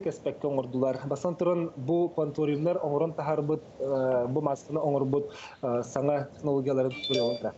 Kespekke oңордулар. Басан туран бу конторимлар оңорон тахарбыт, бу масканы оңорбут саңа технологиялары туралы.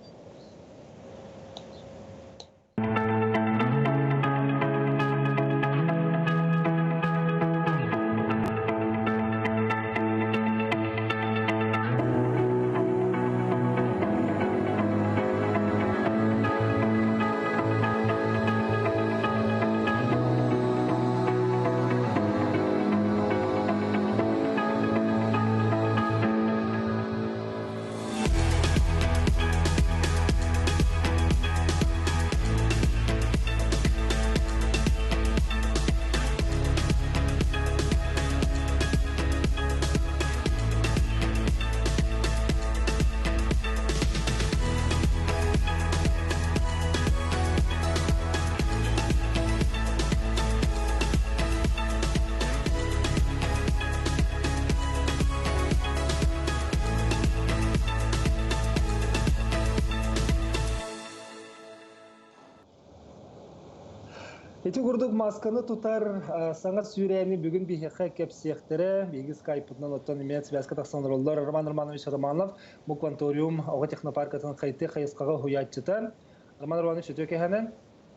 Эти гурдук масканы тутар саңат сүйрәни бүгін бихеққа кепсияқтері, бейгі скайпытнан оттан имеет связка тақсаныроллар Роман Романович Романов, бұл кванториум ауға технопаркатын қайты қайысқаға хуятчыта. Роман Романович, өтөке хәнен?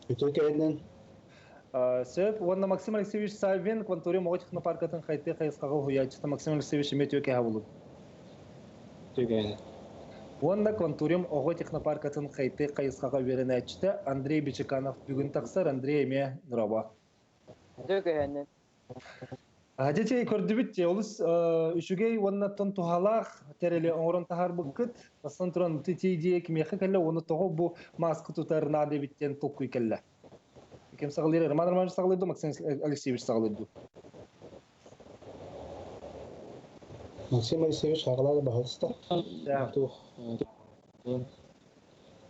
Өтөке хәнен. Сөп, онна Максим Алексеевич Савин, кванториум ауға технопаркатын қайты қайысқаға хуятчыта. Максим Алексеевич, еме өтөке хәбулу? Өтөке хәнен. Онда контурим ого технопаркатын қайты қайысқаға берен әтчіті Андрей Бичеканов бүгін тақсар. Андрей еме нұраба. Дөкәйәнен. Әдетей көрдібітте, олыс үшігей оннаттан тухалақ тәрелі оңырын тахар бұққыт. Бастан тұран тетейдей кемеқі кәлі, оны тоғы бұл маскы тұтар нады біттен тоққы кәлі. Кем сағылыр? Роман Романович сағылырды, Максим Алексеевич сағылырды. Максим Алексеевич ағалары бағылысты.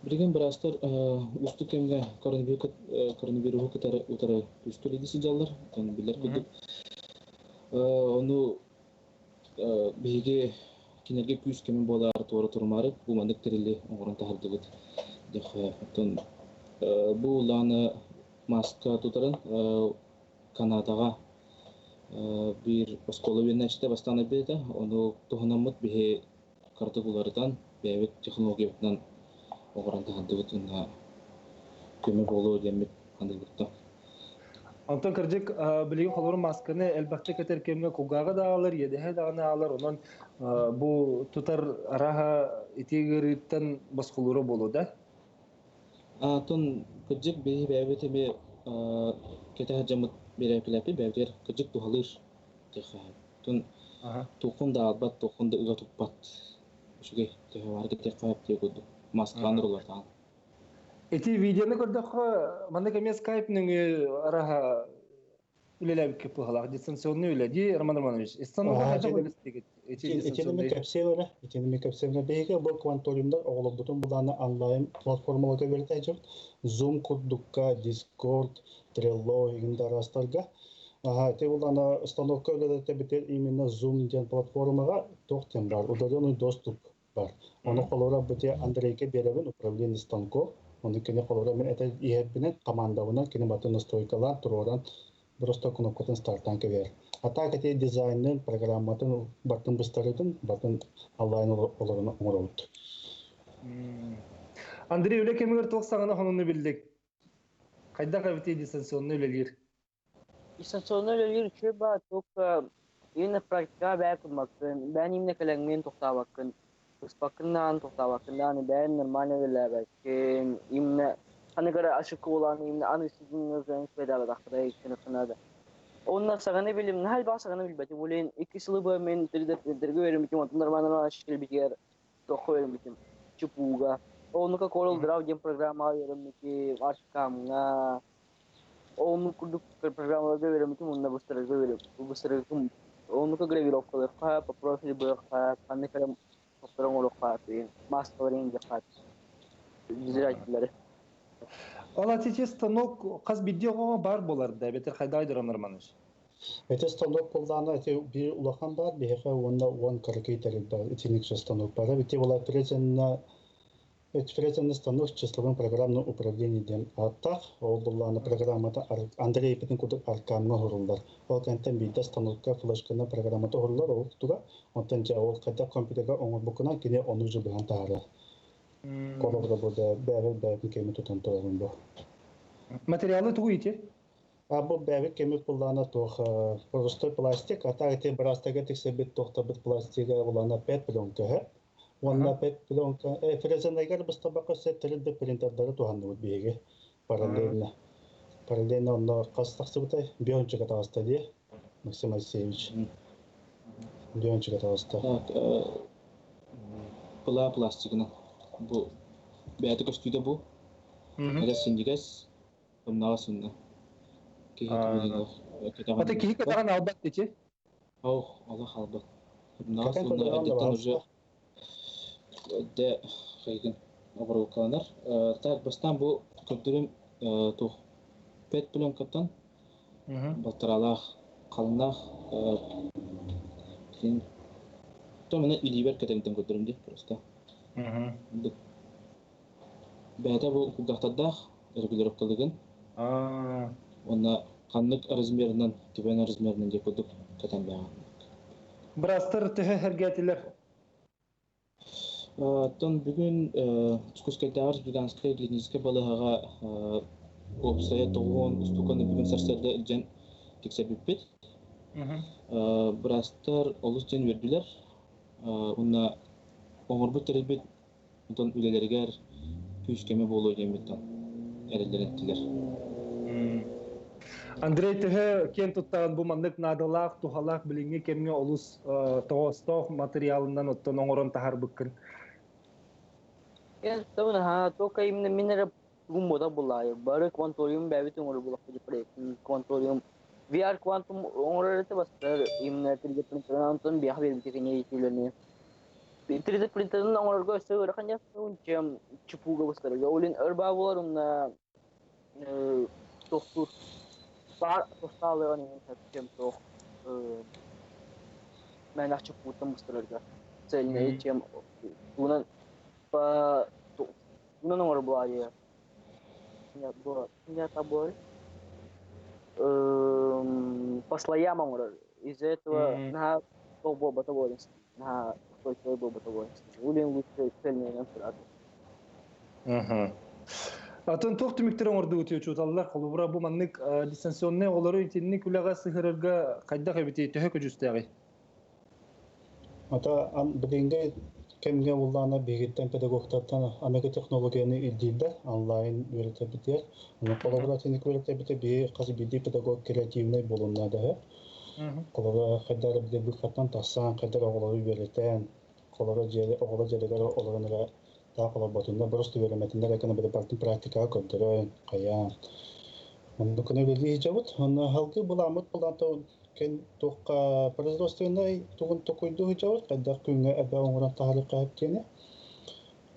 Бірген бірастар үсті кемге коронавирус кітары ұтары үсті ледесі жалар, білер күдік. Оны бейге кенерге күйіс кемен болар туары тұрмары, бұл мандық тірілі оңырын тағырды бұд. Бұл ланы маска тұтарын Канадаға bir oskola birleşti bastana bir de onu tohunamut bir kartıkulardan bir teknolojiyadan oğranda handıgıtında köme bolu demek handıgıtta. Антон Кыржик билеген холорун масканы элбакча кетер кемге кугага да алар, едеhe даганы алар, онон бу тутар араха итегериттен баскулуру болу да? Антон Кыржик бейі бәйбетеме кетер жамыт Берәпиләпи бәвдер кыжык тухалыр теха. Тун тухунда албат тухунда ыга туппат. Шуге теха варга текап тегуду. Масканыр улардан. Эти видеоны көрдөх манда кеме скайпның араха үлеләбик кеп халак дистанционный үледи Роман Романович. Истанбулга кача көстегет. Этенеме кепсевара, этенеме кепсевара беге бу кванториумда оглобдутун буланы онлайн платформаларга берде жок. Zoom курдукка, Discord, Trello игиндар астарга. Те буланы станокка үледете битер именно Zoom ден платформага тоқтен бар. Удаленный доступ бар. Оны колора бите Андрейке беребен управление станков. Оны кене колора мен эте иебинен командабына кене батын настройкалар туроран просто кнопкатын старттан кебер. Ата кете дизайнын программатын батын быстарытын батын онлайн оларына оңорот. Андрей үле кемегер тоқсағаны хонуны білдік. Қайда қабіте дистанционный үлелер? Дистанционный үлелер үші ба тоқ именно практика бәй күмбақын, бән именно кәләңмен тоқтабақын, ұспақыннан тоқтабақындан бән нормально үлеләбәкін, именно қанығары ашықы оланы, именно аны сіздің өзіңіз бәдәбі дақтыра екені қынады. Онна сағаны білім, нәл ба сағаны білбәтім, олен 2 сылы ба мен түрге өрім бітім, отындар манына шекел бітер, тоқы өрім бітім, чүпуға. Онука Corel Draw ден программа верим ки аршкамга онука программаларга верим ки мунда бустарга верим бустарга онука гравировка ха по профиль бха канне калам программалар ха мастеринг ха дизайнерлер. Ала тече станок каз видеого бар болар да бетер хайдайдыр Романович. Эте станок булданы эте бир улахан бар, бихе онда 1 каракетер бар, этиник станок бар. Бите була презенна фрезерный станок с числовым программным управлением аттах, ол булланы программата Андрей Петенкудук аркамга хурулдар. Ол кентен биде станокка флешкана программата хурулдар, ол туга онтан жа ол кайда компьютерге оңор букунан кине onu жубан тары. Колобда буде бәбе кеме тутан торын бу. Материалы тугу ите? Абу бәбе кеме буллана тох простой пластик, ата эти брастага тексебит тохта бит пластига буллана 5 пленка. Онна 5 пленка фрезернайгар бастабака сет 3D принтердары туханды бут биге параллельно. Параллельно онна кастаксы бутай биончика таста ди Максим Алексеевич. Биончика таста. Так, пластигна. Bu beyaz kostüde bu. Ada sindikes, pemnawas sunna. Ата кихи катаган албат дечи? Oh, Allah halbat. Pemnawas sunna edetten уже de kayın abrokanar. Tak bastan bu kötürüm tuh pet plonkatan. Batıralaq, qalınaq. Sen tomana iliver katenten kötürüm de просто. Бәйті бұл құлдақтадақ регулировкалығын. Оны қанлық размерінен, түбен размерінен де көдік кәтен бәған. Бірастыр түхі әргетілер? Тон бүгін Чукускайдағы республиканская клиническая балығаға опсая тоғын ұстықаны бүгін сәрсерді үлжен тексәбіп бет. Бірастыр олыс жен верділер. Оны оңырбы тәрелбет ұнтан үлелергер күйіскеме болу еметтен әрелдереттілер. Андрей түхі кен тұттаған бұл мандық надылақ, тұхалақ біліңе кемге олыс тоғыстық материалынан ұттан оңырын тахар бүккін? Кен тұттағын тоқа еміне менері бүгін бода бұлайы. Бары кванториум бәбет оңыры бұлақ бұды проекtin. Кванториум VR квантум оңыры әреті бастыр. Еміне тілге принтерінен ұнтан бияқ беріп кекене етелеріне. 3D принтердің оңырға өсі ұраққан яқтың чем чыпуға бастырға. Олен өрба боларымна тоқтур тоқталыған емен чем тоқ мән ақ чыпуыттан бастырға. Цельне чем бұнан оңыр бұлайы. Не табор. По слоям оңыр. Из-за этого на тоқ батаборность. На той был бытовой. Улин лучше цельнее насрать. Атын тоқ түміктер оңырды өте өтшуталылар. Қолыбыра бұл маннық дистанционный олары үйтінні күліға сығырырға қайдақ әбіте түхі көжістіғи? Ата бүгінгі кемге ұлланы бейгеттен педагогтардан Америка технологияны үлдейді, онлайн өреті бітер. Қолыбыра тенік өреті бітер, бей қазы бейді педагог креативный болуынады. Қолыға қайдары біде бұл қаттан тақсан, қайдары оғылары өретен, қолыға жерегері оларыныға тағы қолар батында бұрысты өреметіндер әкіні біде бартын практикаға көндірін, қаян. Оны күні белді ежабыд. Оны халқы бұл амыт бұланты кен тоққа производственный туғын тоқойды ежабыд, қайдар күнге әбі оңыран тағылыққа әпкені.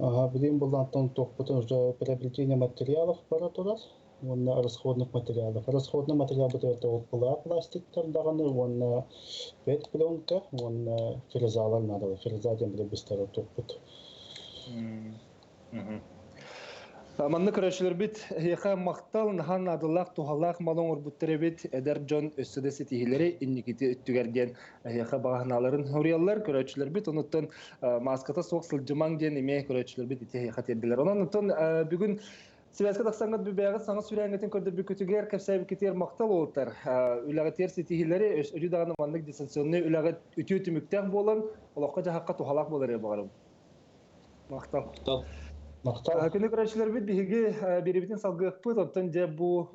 Білейін бұлантын тоқпытын уже приобретение материалов бара тұрар. Онна расходных материалов. Расходный материал будет это пластик даганы, онна 5 пленка, онна фрезалар надо. Фрезаден буде быстро топут. Манны көрәшілер бит, еқа мақтал, нахан адылақ, тухалақ, малон орбуттары бит, әдер Джон өссідесі тихілері, инникеті үттігерден еқа бағаналарын хөриялар көрәшілер бит, оныттан маската соқ сылжымаң ден еме көрәшілер бит, ете еқа терділер. Оныттан бүгін Сибәске тақсаңғат бүбәғі саңыз сүрәңгетін көрді бүкітігер кәпсәйбі кетер мақтал олықтар. Үләғі терсі тихілері өді дағаны мандық дистанционный үләғі үті мүктәқ болын, олаққа жағаққа тухалақ болар бағарым. Мақтал. Күні көрәшілер бет бігі беребетін салғы ұқпыт, оттан жа бұл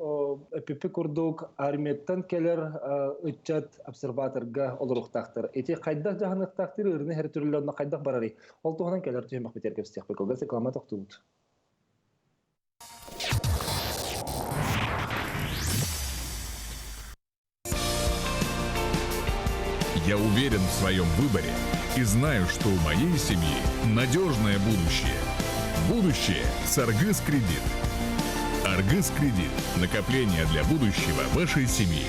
өпіпі күрдік арметтан келер үтчат обсерваторға олырықтақтыр. Эти қайдақ жағанықтақтыр ұрыны әр түрлеріне қайдақ барары. Ол туғанан келер түймақ бетер кәпістек бекілгі реклама тоқты бұд. Я уверен в своем выборе и знаю, что у моей семьи надежное будущее. Будущее с Аргыс Кредит. Аргыс Кредит. Накопление для будущего вашей семьи.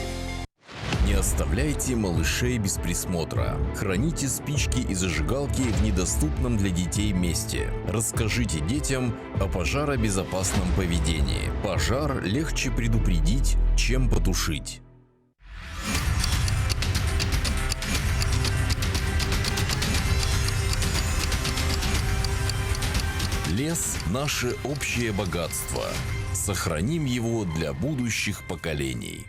Не оставляйте малышей без присмотра. Храните спички и зажигалки в недоступном для детей месте. Расскажите детям о пожаробезопасном поведении. Пожар легче предупредить, чем потушить. Лес – наше общее богатство. Сохраним его для будущих поколений.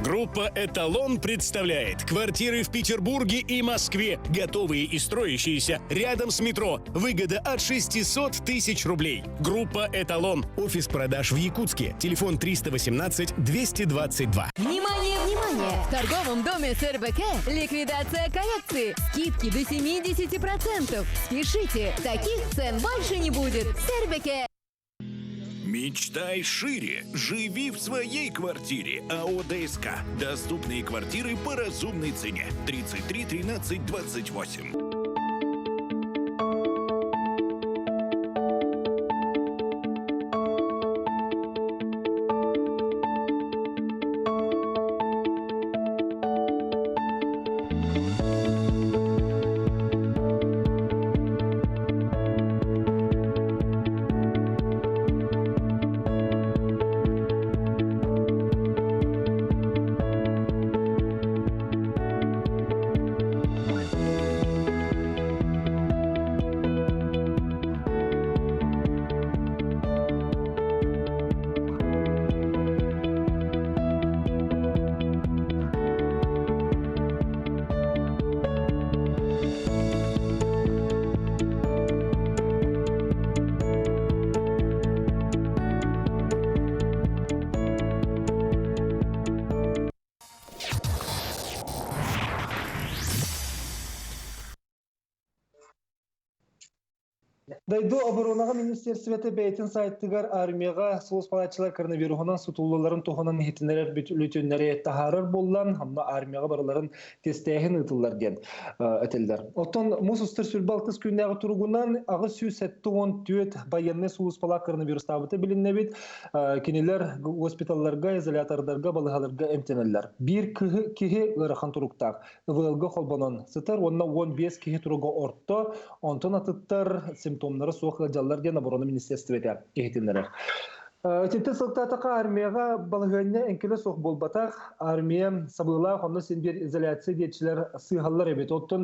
Группа «Эталон» представляет квартиры в Петербурге и Москве, готовые и строящиеся рядом с метро. Выгода от 600 тысяч рублей. Группа «Эталон». Офис продаж в Якутске. Телефон 318-222. Внимание, внимание! В торговом доме СРБК ликвидация коллекции. Скидки до 70%. Спешите, таких цен больше не будет. СРБК. Мечтай шире. Живи в своей квартире. АО ДСК. Доступные квартиры по разумной цене. 33 13 28. Дайду оборонаға министерстветі бәйтін сайттығар армияға соғыс палатчылар коронавирусынан сутулыларын тоғынан хетінері бүтілітінері тахарыр болған, хамна армияға барыларын тестәйін ұтылар ден әтелдер. Оттан мұс ұстыр сүрбалтыз күннәғы тұрғынан ағы сүй сәтті он түйет байынны соғыс пала коронавирус табыты білінне бет, кенелер госпиталларға, изолятордарға, балығаларға әмтенелер. Bir кихи ғырықан тұрықтақ, ұвылғы қолбанын сытыр, онына 15 кихи тұрғы ортты, онтын атыттар симптомнары соқ жаллар ден оборона министерствете кехетинлер. Тетте сылтатақа армияға балығынне әнкелі соқ болбатақ, армия сабылыла қонны сенбер изоляция детчілер сыйғалар әбет. Оттын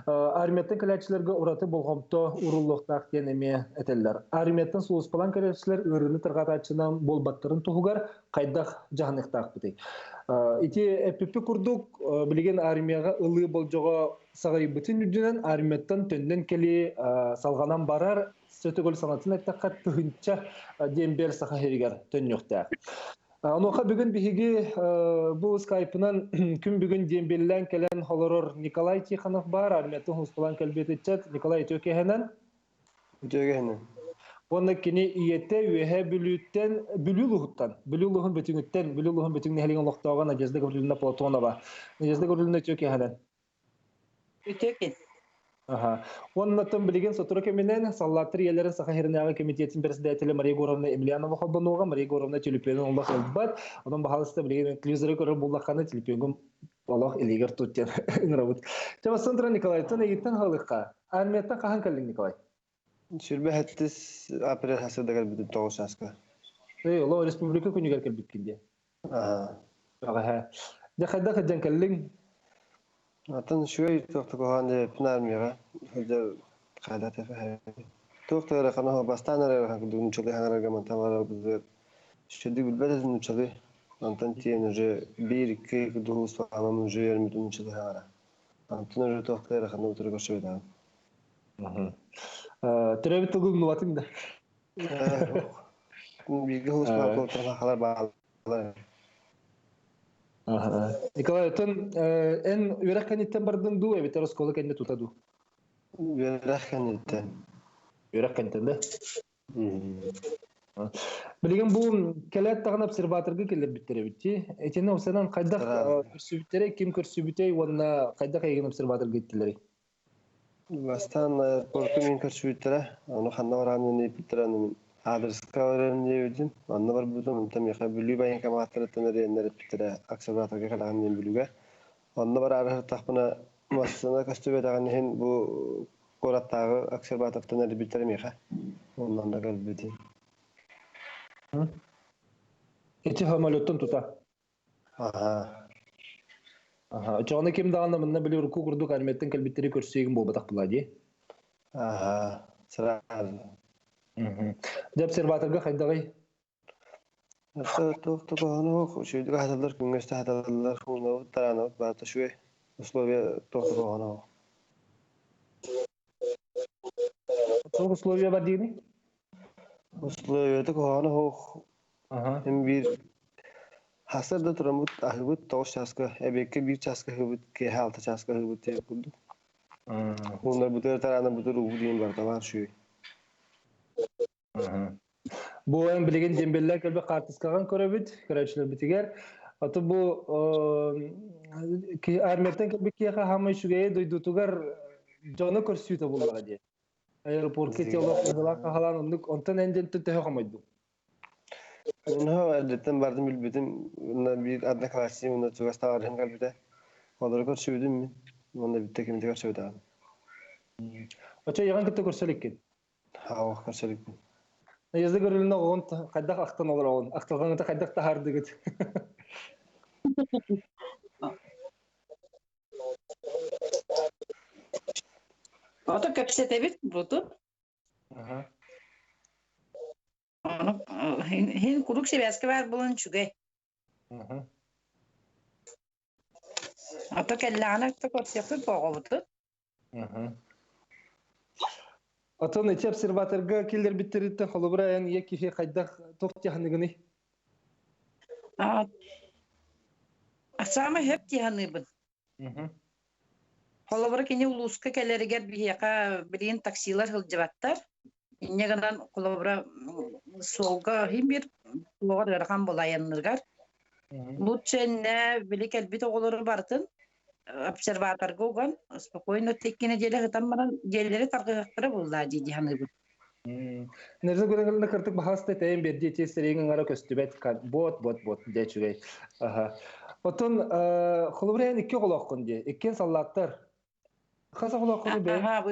армияттың кәләтшілерге ұраты болғамты ұрылықтақ денеме әтелер. Армияттың соғыс палан кәләтшілер өріні тұрғатачынан болбаттырын тұғығар қайдақ жағынықтақ бітей. Ити әппепі күрдік білген армияға ұлы болжыға сағай бүтін үдінен армияттан төнден келі салғанан барар сөтігіл санатын әттіққа түхінча дембер сақа херігер төннюқтақ. Оноқа бүгін бігі бұл скайпынан күн бүгін дембелілен кәлен холорор Николай Тиханов бар, армияттың ұспылан кәлбет етчет. Николай Төкехенен? Төкехенен. Оны кені иетте үйе бүлілуғыттан, бүлілуғын бүтіңні әлеген лоқтауға Надежда Гавриловна Платонова. Надежда Гавриловна Төкехенен? Төкен. Onun atın bilgin sotura keminen sallattır yerlerin Sakaryağı Komitetin Presidenti Maria Gorovna Emiliana Vahabanova, Maria Gorovna Tülüpyon'un Allah olbat. Onun bahalısı bilgin televizörü görüp buldaklarını Tülüpyon'un Allah iliger tutken inravut. Çaba Sandra Nikolay'tan eğitim halıqa. Armiyatta kahan kaldın Nikolay? Şürbe hattis april hasada kalbidi toğus aska. Allah Respublika günü gel kalbitkin diye. Dakada kadan kaldın. Atan şöyle toxtu kohandı pınarmıya. Hıca qadat efehe. Toxtu rakana bastanara rakadun çoli hanaraga mantamara bizler. Şedi bilbedin çoli. Antan tiyenje bir iki duhus famamın jeyermidun çoli hanara. Antan toxtu rakana oturup şöyle. Türevit tugum nuvatın da. Bir duhus famamın halar bağlar. Nikolay, en ürekten itten bardın du, evet eroskola kendi tutadu. Ürekten itten de. Bilgin bu kelet tağın observatörgü kelip bittere bitti. Etene o senan kaydak kürsübittere kim kürsübitey ona kaydak egin observatörgü ittileri. Bastan portumin kürsübittere, onu xanna varanını bittirenin adreska öğrendiğim anne var burada tam yaka bülü bayan kama hatırlatın erenler bitire observatörgü kalan bülüge. Onda var arı takpına masasına kastübet ağın bu korattağı akserbataftan eri bitirmeyek ha. Ondan da kalbeti. Eti hamalottan tuta. Aha. Aha. Çoğunu kim de anlamında bile ruku kurduk animetten kalbetleri körsüyegin bu batak buladı. Aha. Sıra. Dep serbatırga kaydagay. Tohtu kohano şuydu hatalar güngeste hatalar onu tarana barta şuy. Условия tohtu kohano. Çok условия var diyeni? Условия da kohano Aha. hem bir hasar da turamut ahbut toş çaska ebeke bir çaska hubut ke halta çaska hubut te kudu. Onlar bu tarana bu ruhu diyen barta var şuy. Bu en bilgen dembeller kelbe kartıskagan köröbüt, karaçlar bitiger. Atı bu ki armetten kelbe ki hamay şugaya duydutugar jonu körsüyte bulmağa diye. Aeroport ke çolak kahalan onluk ontan enden tüte hamaydı. Onu adetten bardım bilbetim. Ona bir adna klasiyim ona çugas tağarın kalbide. Onları körsüydüm mi? Onda bitti kimde körsüydü abi. Açı yagan kitte körselikken. Ha, körsüydüm. Yazı görülüne oğun kaddak aktan olur oğun. Aktalğanıta kaddak tahardı git. Oto köpsetebit butu. Aha. Onu hin kuruk sebeske var bulun çuge. Aha. Oto kellana to köpsetebit boğu butu. Aha. Atın içi observatörga killer bitiritte holubra en yeki kaddak tokti hanıgını. Asama hep tihanıbın. Holabra kini uluska kelleriger bihiyaka bilin taksiler hılcıbattar. İnne gadan holabra solga him bir logar garkan bolayanırgar. Lutçenne bilik elbite oğulları bartın. Observator gogan, spokojno tekine jele hitammaran jelleri tarqıqtırı bulda jihanıbın. Nerede görenlerine kırtık bahasta teyim bir diye serinin ara köstübet kan bot diye çügey. Aha. Otun xulubreyen iki qoloqqun diye. İkken sallattar. Kasa qoloqqunu be. Aha bu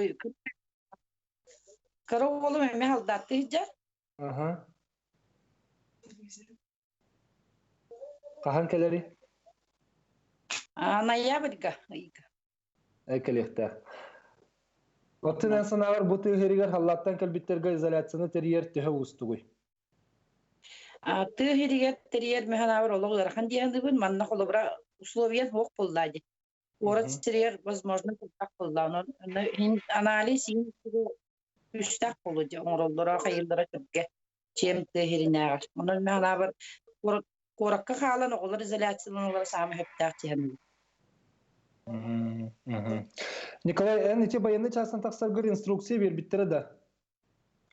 karo oğlum eme haldattı hiccar. Aha. Qahan keleri? Anaya birga. Ekelihtar. Otun en sanavar bu tüheriger hallattan kelbitterge izolasyonu teriyer tühe ustuguy. Tüheriger teriyer mehanavar oluqlar. Kan diyandıbın manna xolubra условия hoq buldaydı. Orası teriyer возможно так buldan. Hin analiz hin üstak bulucu. Orallara hayırlara türke. Çem tüherinagar. Onun mehanavar korakka halan oğullar izolasyonu oğullar sami hep dağıtı. Nikolay, en içe bayanı çarsan taksargır instruksiya bir bittere de.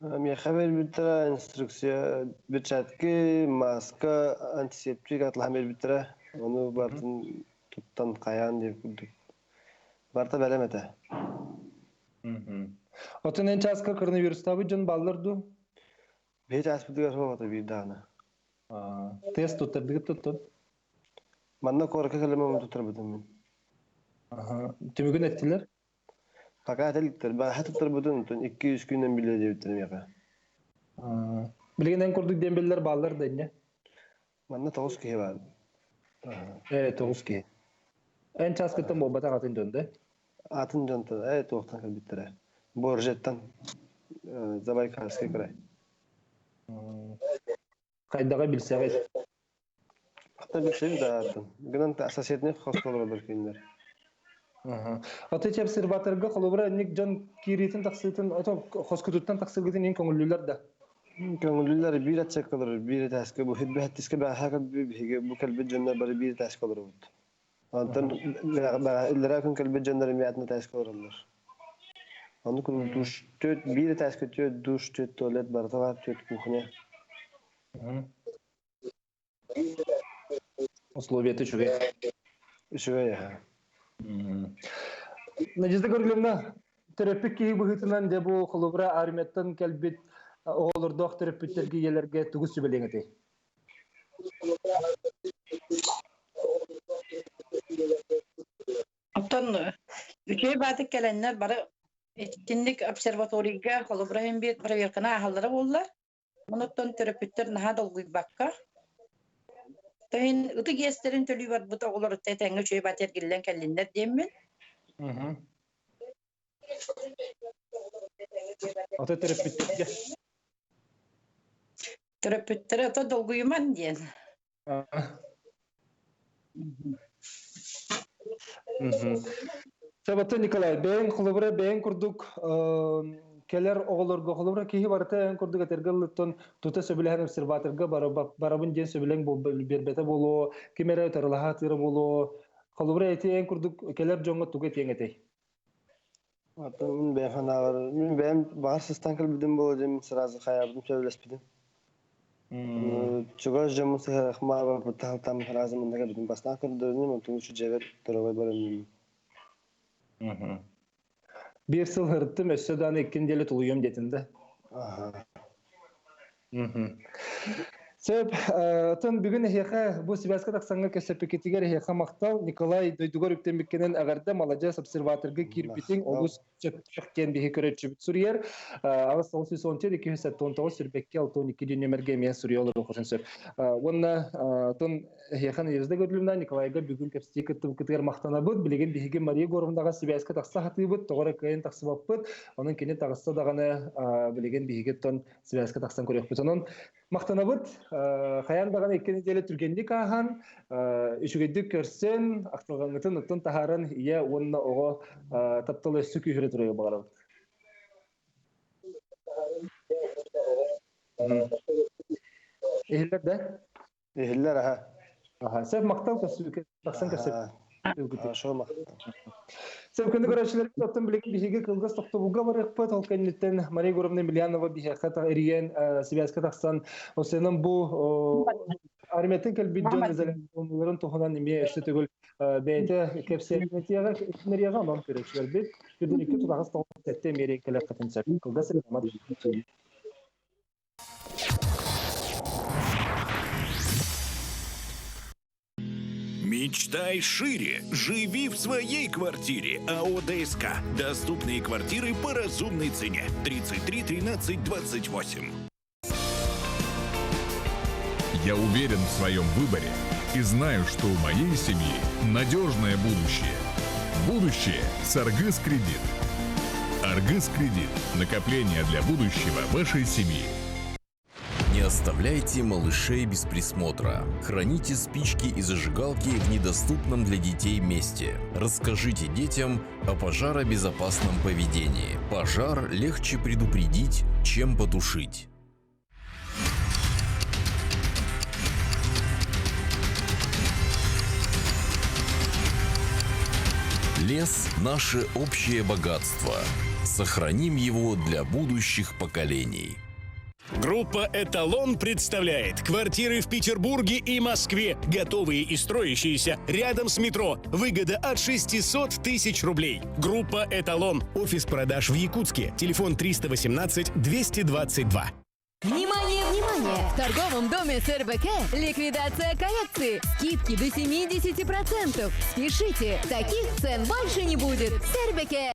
Я haber bitire instruksiya bir çatki maska antiseptik atlahamir bitire. Onu bartın tuttan kayan diye kurduk. Barta belemete. Otun en çaska koronavirüs tabi can ballardu. Bir haspitigar hoğata bir dana. Test tutardı tutun. Manna korka kalemamı tutar budum. Tümükün ettiler. Fakat elitler. Ben hatta tutar budum. 200 günden bile diye bitirim yaka. Bilgin en kurduk dembeller ballar da ne? Manna toğuz ki var. Evet toğuz ki. En çaskıttan bu batan atın döndü. Atın janta. Evet toğuzdan kal bitire. Borjettan. Zabay karske kıray. Kaydaga bilseğiz. Hatta bir şey daha attım. Gınan asasiyetine hostalar bir günler. Atı çep sirbatırga xolubra nik can kiritin taksıtın ato hoskututtan taksırgıtın en köngüllüler de. Köngüllüler bir atacak kalır. Bir taske bu hidbe hattiske bir haka bir bu kalbi cennet bari bir taske kalır. Antan illere kun kalbi cennet miyatına taske kalırlar. Onu kun duş tüt bir taske tüt duş tüt tuvalet barda var tüt kuhne. Условия çüge. Şöyle. Necizde görgümde terapik ki bu hitinden de bu xolubra armetten kelbit oğulur doq terapitlerge yelerge tugus sübeleğine. Онтон үчөй батык келеннер бары этинник обсерваторийга холобрахим бит проверкана ахаллары болла. Монуттон терапевттер наха долгуй бакка. Тайын ыты гестерин төлүй бар бут оголор тетеңе үчөй батер келен келлендер деммен. Ата терапевтке. Терапевттер ата долгуйман ден. Сабатта Николай, бәйін құлыбыра бәйін күрдік келер оғылырға құлыбыра кейі барыта әйін күрдік әтергіліттін тұта сөбілеген обсерваторға барабын ден сөбілен бербеті болу, кемері өтіріліға тыры болу, құлыбыра әйті әйін күрдік келер жоңғы тұғы әтен әтей. Мен бәйін қанағыр, мен бәйін бағарсызтан кіл болу деймін, сыразы қаябыдым сөбілес бідім. Чугаш жамысы хмаба бұттағылтам разымындаға бідім басына кірдірінем, ұтың үші жәвер тұрабай барым. Bir yıl hırttım, össödan ekkindeyle tuluyum detinde. Сөп, тон бүгін хеха бұл Сибирска тақсанға кәсіпекетігер хеха мақтал Николай Дойдугор үктембеккенен ағарда Маладжас обсерваторға кирпитин олыс чөпчөккен бейі көрөтші бүт сүрiyер. Ағыз 910-219 сүрбекке 6-12 нөмерге мен сүрие олар оқысын сөп. Онна тон хехан ерізді көрілімна Николайға бүгін кәпсетей кіттігер мақтана бұд, білеген бейге Мария Горовнаға Сибирска тақса хаты бұд, тоғыры кайын тақсы бап бұд, оның кене тағыста дағаны білеген бейге тон Сибирска тақсан көрек бұд. Оның мақтана бұд, Хаян бағаны еккен деле түргенді қаған, үшігедік көрсен, ақтылғаңытын ұттын тахарын ие онына оға таптылы өссі күйірі тұрығы бағарабыд. Ехілер да? Ехілер, аха. Сәп мақтал тақсан кәсіп. Шо мақтал. Сәп күнді көрәшілерді оттын білеген бейге қылғыз тоқтығуға барық бұд, ол кәнеттен Мария Горовна Емельянова бейхеқа ерген Сибирска тақсан осының бұл арметтің кәлбейден әзәлерін тұғынан неме үшті түгіл бәйті кәпсерінетияға кәпсерінетияға анон көрәшілер бейт. Күрдің екі тұтағыз тоғыз тәтті мерей кәлі қатын сәп. Қылға сәлемат. Мечтай шире. Живи в своей квартире. АО ДСК. Доступные квартиры по разумной цене. 33 13 28. Я уверен в своем выборе и знаю, что у моей семьи надежное будущее. Будущее с Аргыс Кредит. Аргыс Кредит. Накопление для будущего вашей семьи. Не оставляйте малышей без присмотра. Храните спички и зажигалки в недоступном для детей месте. Расскажите детям о пожаробезопасном поведении. Пожар легче предупредить, чем потушить. Лес – наше общее богатство. Сохраним его для будущих поколений. Группа «Эталон» представляет квартиры в Петербурге и Москве, готовые и строящиеся рядом с метро. Выгода от 600 тысяч рублей. Группа «Эталон». Офис продаж в Якутске. Телефон 318-222. Внимание, внимание! В торговом доме СРБК ликвидация коллекции. Скидки до 70%. Спешите, таких цен больше не будет. СРБК.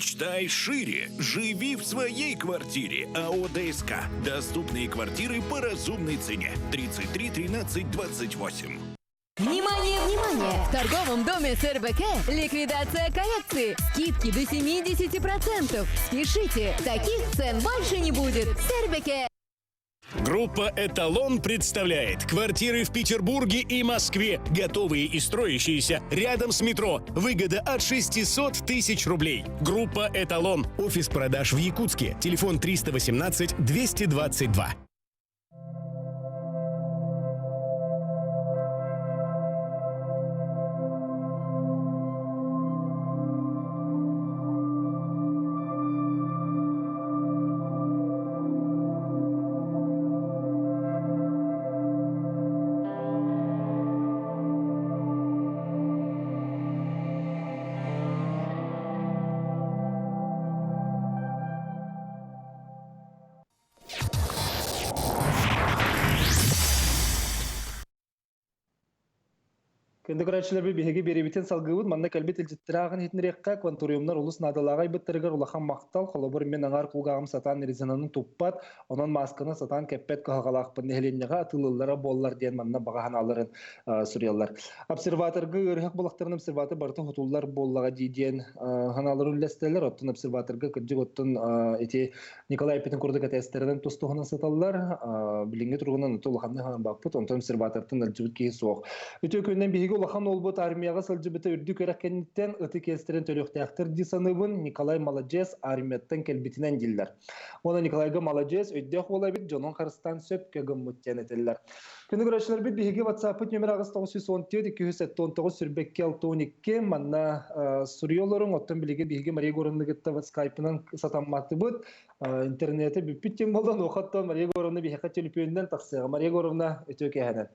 Мечтай шире. Живи в своей квартире. АО ДСК. Доступные квартиры по разумной цене. 33 13 28. Внимание, внимание! В торговом доме СРБК ликвидация коллекции. Скидки до 70%. Спешите, таких цен больше не будет. СРБК. Группа «Эталон» представляет квартиры в Петербурге и Москве, готовые и строящиеся, рядом с метро. Выгода от 600 тысяч рублей. Группа «Эталон». Офис продаж в Якутске. Телефон 318-222. Кенде көрәчләр биһиге беребитен салгыбын манна кәлбит илҗиттирагын хитнереккә кванториумнар улус надылагай биттергәр улахан мактал холобыр мен аңар кулгагым сатан резинанын туппат онон масканы сатан кеппет кагалак пеннеленнега атылыллара боллар дигән манна багахан алырын сурьяллар. Обсерваторга өрһәк булактырын обсерватор барты хутуллар боллага дигән ханалар үлләстеләр оттын обсерваторга кырҗык оттын эти Николай Петенкурдык тестерден тустугына саталлар билинге тургунан тулганны хан бакпыт онтон обсерватортын алҗыбыт ки суак. Өтө көндән биһиге улахан олбут армияга сылҗыбыты үрдү көрәккәнниттен ыты кестерен төлөктәктер дисаныбын Николай Молодец армияттан келбитинен дилләр. Оны Николайга Молодец өйдәк була бит жонон Кыргызстан сөпкәгә муттан этелләр. Көне көрәчләр бит биһиге WhatsApp номер 917-219 сүрбәккә 62 манна сурьолорың оттан билеге биһиге Мария Горовнагытта Skype-нан сатамматы бут. Интернеты биттен болдан оқаттан Мария Горовна биһиге телефоннан таксыга. Мария Горовна өтөкә хәнән.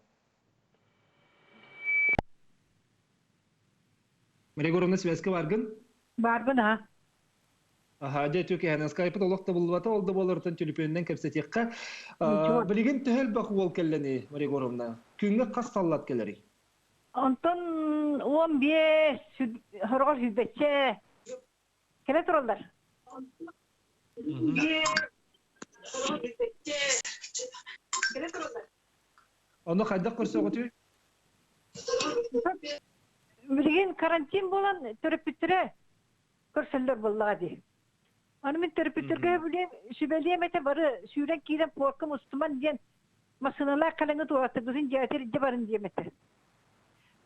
Мария Горовна связка баргын? Барбын, а. Аха, өтөкә хәнән. Skype-да олакта булбата, олда болыртан телефоннан кепсәтеккә. Билеген төһәл бахуал келләне, Мария Горовна. Күнгә касталлат келәри. Антон 15 хоргор хизбәтче. Келә торалар. Аны кайда күрсәгәтү? Билген карантин болан терапевтре көрсөлдөр буллага ди. Аны мен терапевтергә билем, шибелия мете бары сүрән кирен поркым устыман дигән машиналар калыңы туатты бүген җәтер җибарын димәтте.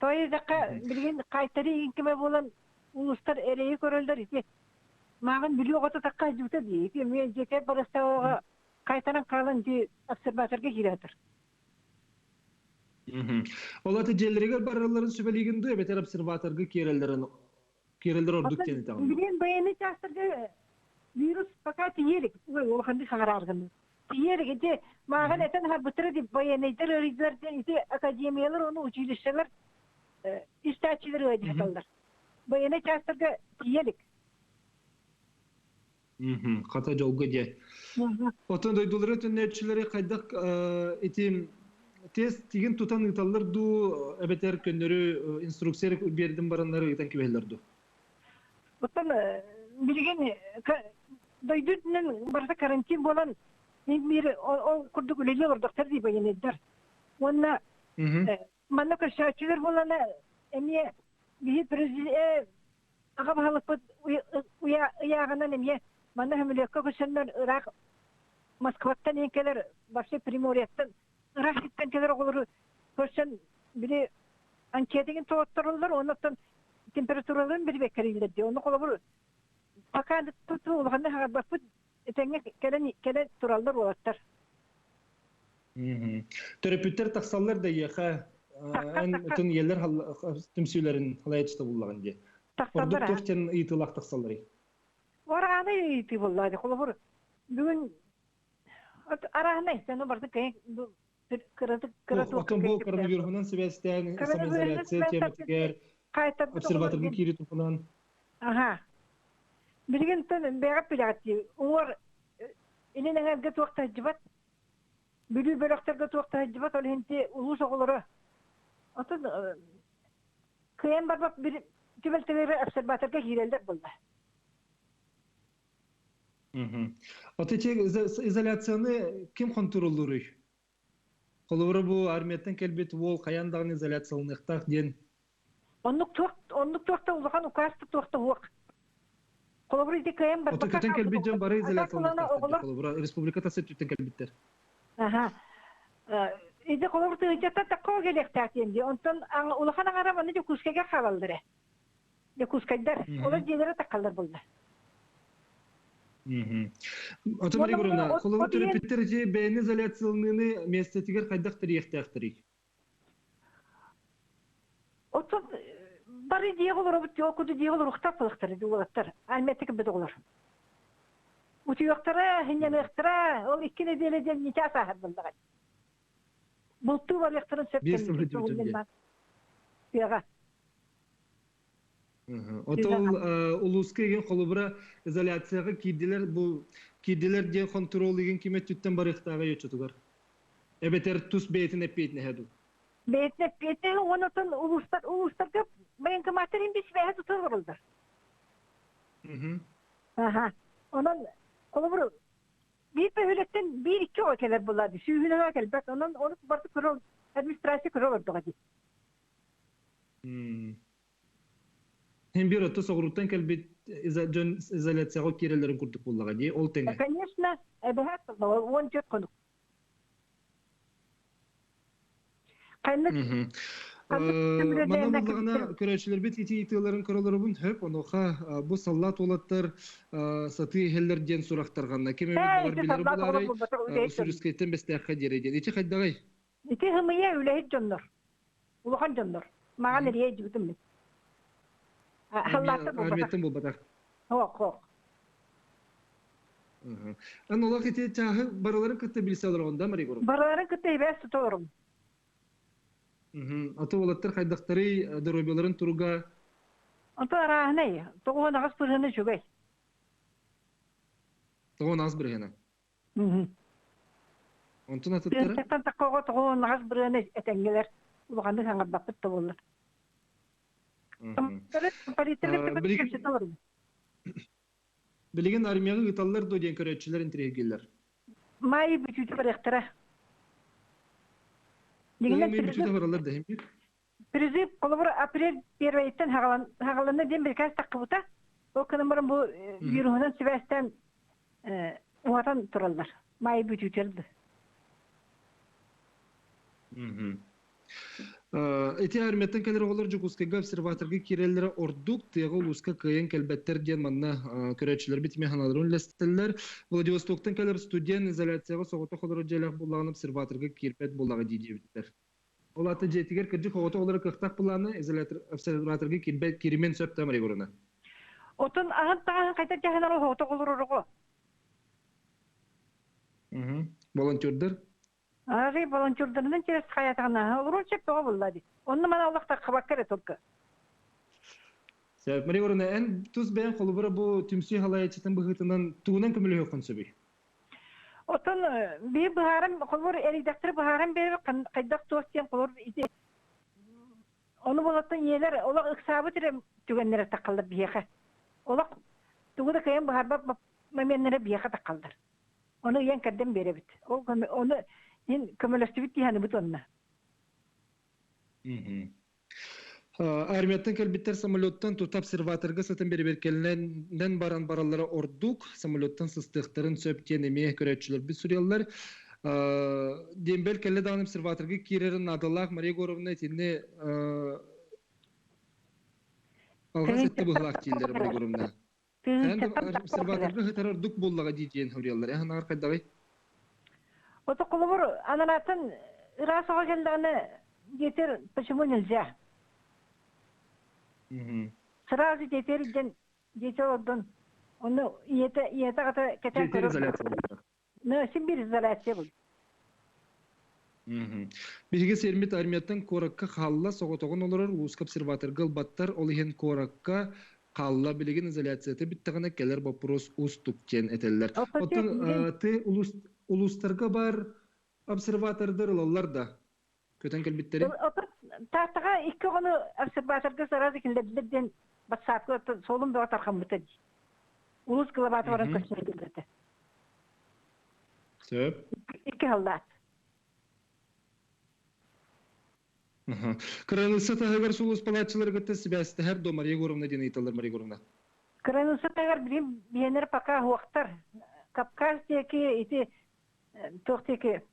Той дәкә билген кайтары инкеме болан улустар эрее көрөлдөр ди. Магын билгәтә такка җүтә ди. Мен җәтә барыстага кайтаран калын ди обсерваторга киратыр. Олаты желлерге бараларын сөбелигенде бетер обсерваторга керелдер ордук тени тагын. Билген баяны частырды вирус пока тиелик. Ой, ханды хагараргын. Тиелик де маган этен хар бутыры дип баянайдыр ризлерден ите академиялар оны училищелер истачилер өйдәтәләр. Баяны частырды тиелик. Ката жолго де. Отон дойдулары төннәчләре кайдак этим тест тиген тутан италлар ду эбетер көндөрү инструкция бердим бараннары итан кибелер ду. Оттан билген дойдуннан барса карантин болан мир ол курдук үлеле ордоктор ди баянайдар. Онна манна кашачылар болана эмне би президент ага бахалып уягынан эмне манна хемлекке көшөннөр Ирак Москваттан енкелер башы Приморьяттан Рахиттен келер олар көрсен бире анкетеген тоттырылар, оннан температураларын бир бекерилер ди. Оны колобур пока туту улганда хагар бапыт этеңе келе туралдар олаттар. Терапевттер таксаллар да яха эн тун еллер тимсүләрен халаячта булган ди. Ордук токтен итылак таксаллары. Ораны ити буллады колобур. Бүген араны сен барда кай Отон бұл коронавирусынан себестен самоизоляция тематикер обсерватордың кири туфунан. Ага. Билген тен бәгәп биләти. Улар иненәгә туакта җибат. Бүлү бәрәктәргә туакта җибат ул инде улус оглары. Отон кыян барбак бир тибелтеләре обсерваторга кирелдер булды. Отече изоляцияны ким контроллурый? Коловра бу армияттан келбет ол каяндагы изоляциялыктак ден. Оннук туакта улахан укасты туакта уак. Коловра иде кайын бар. Ото кетен келбет жан бары изоляциялыктак. Коловра республиката сеттен келбеттер. Аха. Иде коловра тыйжата такко келектак энди. Онтон улахан аңара маны же кускеге калалдыра. Де кускайдар. Олар жедере таккалдар болду. Ото мари гурна, коловра терапевттер же бейин изоляциялыны местетигер кайдак тирияктактырый. Ото бары диголор бит окуду диголор уктапылыктыр диголаттар. Алметтик бит олар. Утуяктара, хиняныктара, ол иккине деледен нича сахар булдагай. Булту бар яктарын сөптен. Яга. Ото улуска еген колобра изоляцияга кирдилер, бу кирдилер де контрол деген кимет түттен барыктага өчөтүгөр. Эбетер тус бейтин эппейтин хеду. Бейтин эппейтин онотон улустарга мен кематерин бис беhet tutulurlar. Aha. Onun kolubru bir pehületten bir iki okeler buladı. Sühüne okel. Bak onun onu bardı kurul administrasyon kurul oldu hadi. Hem bir oto soğuruttan kelbet izolatsiyaga kirelerin kurduk bullaga diye ol tenge. Конечно, behet on çok konuk. Kaynak Manamızlığına körəçilər bit iti-itilərin körələrinin höp onoxa bu sallat olаттар satı hellerden soraqtarğanna keme bir bilir bulary sürüsketen bestəqə derəcə. İti xəddəğay. İti hımıya üləhid jonnor. Uluğan jonnor. Mağa nereye jibidim mi? Hallatı bu. Armetten bu bataq. Hoq. An ola iti çahı baraların kıtta bilseler onda mari görüm. Baraların kıtta ibes tuturum. Аты олаттар хайдактары дөрөбөлөрүн туруга. Ото арахнай, тогон агыс биргени жүгөй. Тогон агыс биргени. Онтун атыттары? Тектан таккого тогон агыс биргени этеңгелер. Улганды хаңар бакыт да болду. Билеген армияга ыталлар до ден көрөчүлөр интерегелер. Май бүтүтү барактара. Призыв колобра апрель 1-тен хагаланна ден биркас такыбыта. О кынымырын бу вирусунан Себастьян уатан туралдар. Май бүтүтөрдү. Эти армияттан келер оголор жукускага обсерваторга киреллер ордук тыгы улуска кыйын келбеттер ден манна көрөчүлөр бит механаларын лестеллер. Владивостоктан келер студент изоляцияга согото холор желек булган обсерваторга кирпет булган дийдиптер. Олаты жетигер кыржы когото олар кыктак буланы обсерваторга кирбет киримен сөптө мари көрүнө. Отун агын тагын кайта жаханар когото колорого. Волонтердер Ари волонтердерден через хаятына олор чеп болду. Онны мана Аллахта кабак керек только. Себеп мари көрүнө эн туз бен колубура бу түмсүй халаячытын быгытынан туунан көмөлө өкөн сөбүй. Отон bir baharım kolor erikdaktır baharım bir kaydak tostiyen kolor ise onu bulatan yerler ola ıksabı tire tügenlere takıldı biyeğe. Ola tuğda kayan baharba memenlere biyeğe takıldır. Onu yen kadem berebit. Onu yen kömölöstü bitti hani butonuna. Армияттан келбиттер самолеттан тут обсерваторга сатын берберкеленден баран бараллары ордук самолеттан сыстыктарын сөптен эме көрөчүлөр бит сурялар дембел келе даган обсерваторга кирерин адалак Мария Горовна тине алгасетте булак тилдер Мария Горовна. Обсерваторга хатар ордук буллага дийген сурялар анар кайдагай. Ото колобор ананатын расага келдигини жетер почему нельзя? Сразу теперь детёрдон. Он это ката ката. Ну, Сибирь изоляция был. Бирге сермит армияттан коракка халла соготогон олорор улуска обсерватор гылбаттар ол иген коракка халла билеген изоляцияты биттагана келер вопрос устуккен этеллер. Отун ты улустарга бар обсерватордор олар да. Көтен келбиттери. Тартага икки гону обсерваторга сразу келдерден бассатка солун да таркан бутады. Улус кылабаты баран көчмөйдүлдү. Сөп. Икки халлаат. Кранысы тағығар сұлыс палатчылар күтті сібәсті әр до Мария Горовна дені италар Мария Горовна. Кранысы тағар білім бейенер пака хуақтар. Капказ деке ити тоқтеке.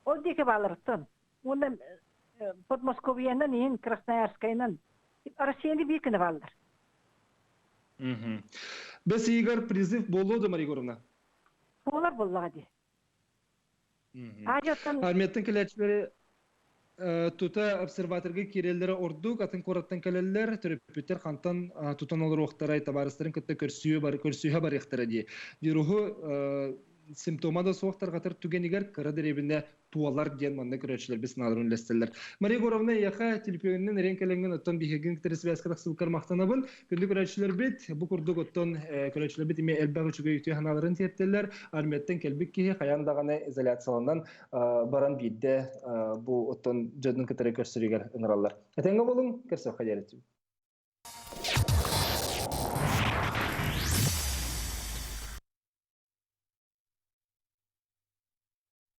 Ол деке балырыттын. Онда под Московиянан ең Красноярскайнан. Россияны бейкіні балыр. Біз егер призыв болуды Мария Горовна? Олар болуға де. Армияттың кіләтшілері тута обсерваторга кирелләре ордук атын кораттан калелләр терапевттер хантан тутан олар вакыттары табарыстырын кытта көрсүе бар яктары ди. Дируху симптомада соқтар қатыр түгенігер кыра деребінде туалар ден манда көрөчілер біз надырын лестелер. Мария Горовна яқа телепионнен ренкеленген оттан бихеген ктересі бәскадақ сылкар мақтанабын. Күнді көрөчілер бет, бұл күрдік оттан көрөчілер бет еме әлбәғі чүгі үйтіе ханаларын теттелер. Армияттен келбік кейі қаяндағаны изоляцияландан баран бейді бұл оттан жөдің кітері көрсірігер ұныралар. Әтенгі болың, көрсі қадер ету.